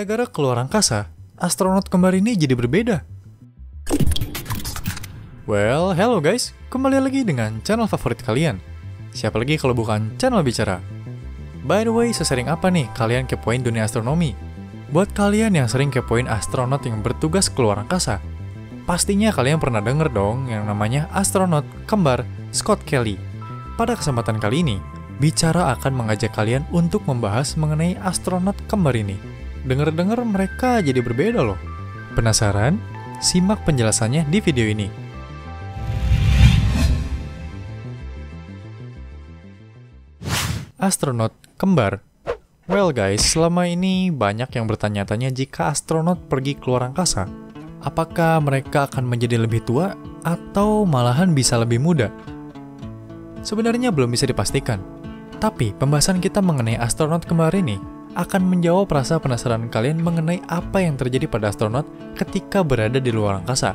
Gara-gara keluar angkasa, astronot kembar ini jadi berbeda. Well, hello guys, kembali lagi dengan channel favorit kalian. Siapa lagi kalau bukan channel bicara? By the way, sesering apa nih kalian kepoin dunia astronomi? Buat kalian yang sering kepoin astronot yang bertugas keluar angkasa, pastinya kalian pernah denger dong yang namanya astronot kembar Scott Kelly. Pada kesempatan kali ini, bicara akan mengajak kalian untuk membahas mengenai astronot kembar ini. Dengar-dengar mereka jadi berbeda loh. Penasaran? Simak penjelasannya di video ini. Astronot kembar. Well guys, selama ini banyak yang bertanya-tanya jika astronot pergi keluar angkasa, apakah mereka akan menjadi lebih tua atau malahan bisa lebih muda? Sebenarnya belum bisa dipastikan. Tapi pembahasan kita mengenai astronot kembar ini akan menjawab rasa penasaran kalian mengenai apa yang terjadi pada astronot ketika berada di luar angkasa.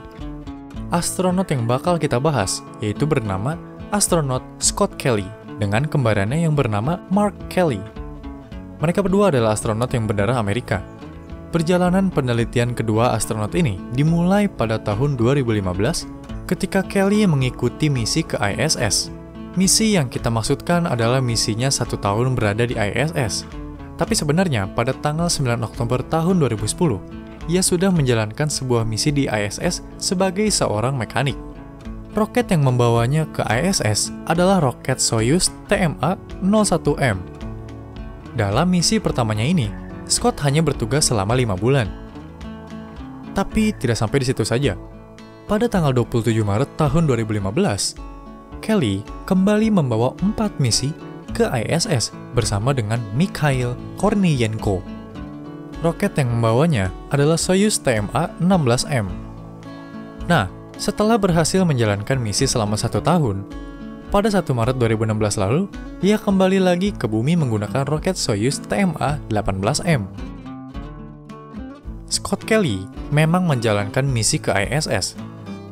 Astronot yang bakal kita bahas yaitu bernama astronot Scott Kelly dengan kembarannya yang bernama Mark Kelly. Mereka berdua adalah astronot yang berdarah Amerika. Perjalanan penelitian kedua astronot ini dimulai pada tahun 2015 ketika Kelly mengikuti misi ke ISS. Misi yang kita maksudkan adalah misinya 1 tahun berada di ISS. Tapi sebenarnya pada tanggal 9 Oktober tahun 2010, ia sudah menjalankan sebuah misi di ISS sebagai seorang mekanik. Roket yang membawanya ke ISS adalah roket Soyuz TMA-01M. Dalam misi pertamanya ini, Scott hanya bertugas selama 5 bulan. Tapi tidak sampai di situ saja. Pada tanggal 27 Maret tahun 2015, Kelly kembali membawa 4 misi ke ISS bersama dengan Mikhail Korniyenko. Roket yang membawanya adalah Soyuz TMA-16M. Nah, setelah berhasil menjalankan misi selama 1 tahun, pada 1 Maret 2016 lalu, ia kembali lagi ke bumi menggunakan roket Soyuz TMA-18M. Scott Kelly memang menjalankan misi ke ISS.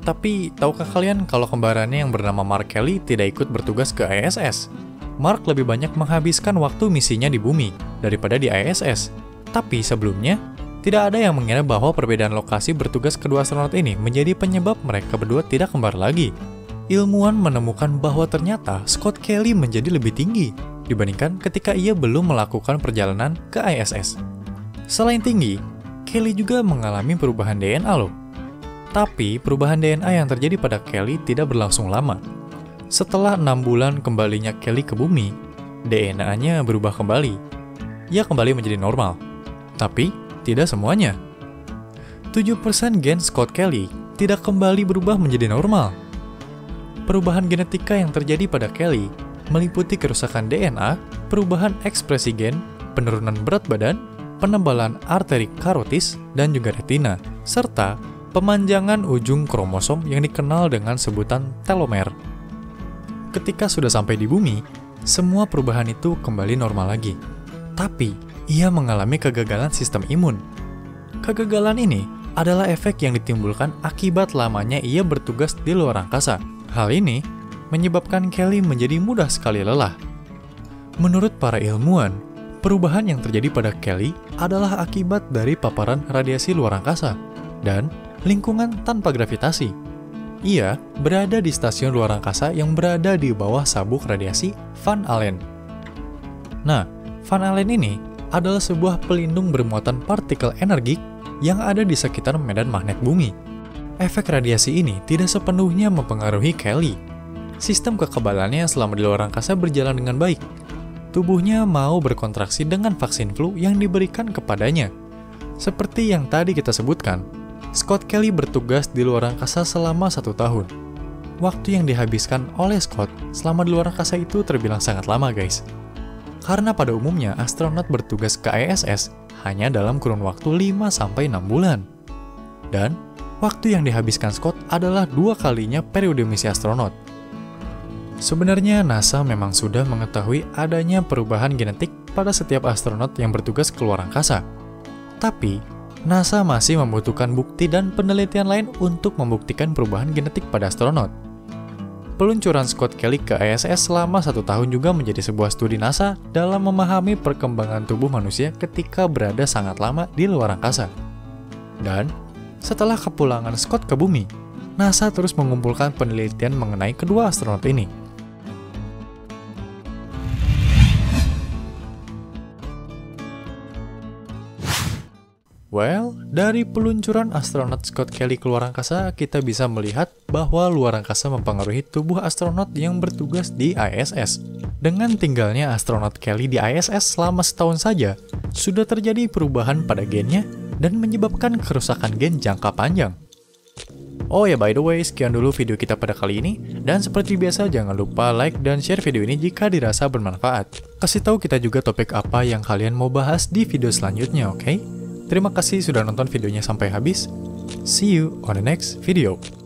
Tapi, tahukah kalian kalau kembarannya yang bernama Mark Kelly tidak ikut bertugas ke ISS? Mark lebih banyak menghabiskan waktu misinya di bumi daripada di ISS. Tapi sebelumnya, tidak ada yang mengira bahwa perbedaan lokasi bertugas kedua astronot ini menjadi penyebab mereka berdua tidak kembar lagi. Ilmuwan menemukan bahwa ternyata Scott Kelly menjadi lebih tinggi dibandingkan ketika ia belum melakukan perjalanan ke ISS. Selain tinggi, Kelly juga mengalami perubahan DNA loh. Tapi perubahan DNA yang terjadi pada Kelly tidak berlangsung lama. Setelah 6 bulan kembalinya Kelly ke bumi, DNA-nya berubah kembali. Ia kembali menjadi normal. Tapi, tidak semuanya. 7% gen Scott Kelly tidak kembali berubah menjadi normal. Perubahan genetika yang terjadi pada Kelly meliputi kerusakan DNA, perubahan ekspresi gen, penurunan berat badan, penebalan arteri karotis, dan juga retina, serta pemanjangan ujung kromosom yang dikenal dengan sebutan telomer. Ketika sudah sampai di bumi, semua perubahan itu kembali normal lagi. Tapi, ia mengalami kegagalan sistem imun. Kegagalan ini adalah efek yang ditimbulkan akibat lamanya ia bertugas di luar angkasa. Hal ini menyebabkan Kelly menjadi mudah sekali lelah. Menurut para ilmuwan, perubahan yang terjadi pada Kelly adalah akibat dari paparan radiasi luar angkasa dan lingkungan tanpa gravitasi. Ia berada di stasiun luar angkasa yang berada di bawah sabuk radiasi Van Allen. Nah, Van Allen ini adalah sebuah pelindung bermuatan partikel energik yang ada di sekitar medan magnet bumi. Efek radiasi ini tidak sepenuhnya mempengaruhi Kelly. Sistem kekebalannya selama di luar angkasa berjalan dengan baik. Tubuhnya mau berkontraksi dengan vaksin flu yang diberikan kepadanya. Seperti yang tadi kita sebutkan, Scott Kelly bertugas di luar angkasa selama 1 tahun. Waktu yang dihabiskan oleh Scott selama di luar angkasa itu terbilang sangat lama guys. Karena pada umumnya astronot bertugas ke ISS hanya dalam kurun waktu 5-6 bulan. Dan waktu yang dihabiskan Scott adalah 2 kalinya periode misi astronot. Sebenarnya NASA memang sudah mengetahui adanya perubahan genetik pada setiap astronot yang bertugas keluar angkasa. Tapi, NASA masih membutuhkan bukti dan penelitian lain untuk membuktikan perubahan genetik pada astronot. Peluncuran Scott Kelly ke ISS selama 1 tahun juga menjadi sebuah studi NASA dalam memahami perkembangan tubuh manusia ketika berada sangat lama di luar angkasa. Dan, setelah kepulangan Scott ke bumi, NASA terus mengumpulkan penelitian mengenai kedua astronot ini. Well, dari peluncuran astronot Scott Kelly ke luar angkasa, kita bisa melihat bahwa luar angkasa mempengaruhi tubuh astronot yang bertugas di ISS. Dengan tinggalnya astronot Kelly di ISS selama setahun saja, sudah terjadi perubahan pada gennya dan menyebabkan kerusakan gen jangka panjang. Oh ya, by the way, sekian dulu video kita pada kali ini, dan seperti biasa jangan lupa like dan share video ini jika dirasa bermanfaat. Kasih tahu kita juga topik apa yang kalian mau bahas di video selanjutnya, oke? Terima kasih sudah nonton videonya sampai habis. See you on the next video.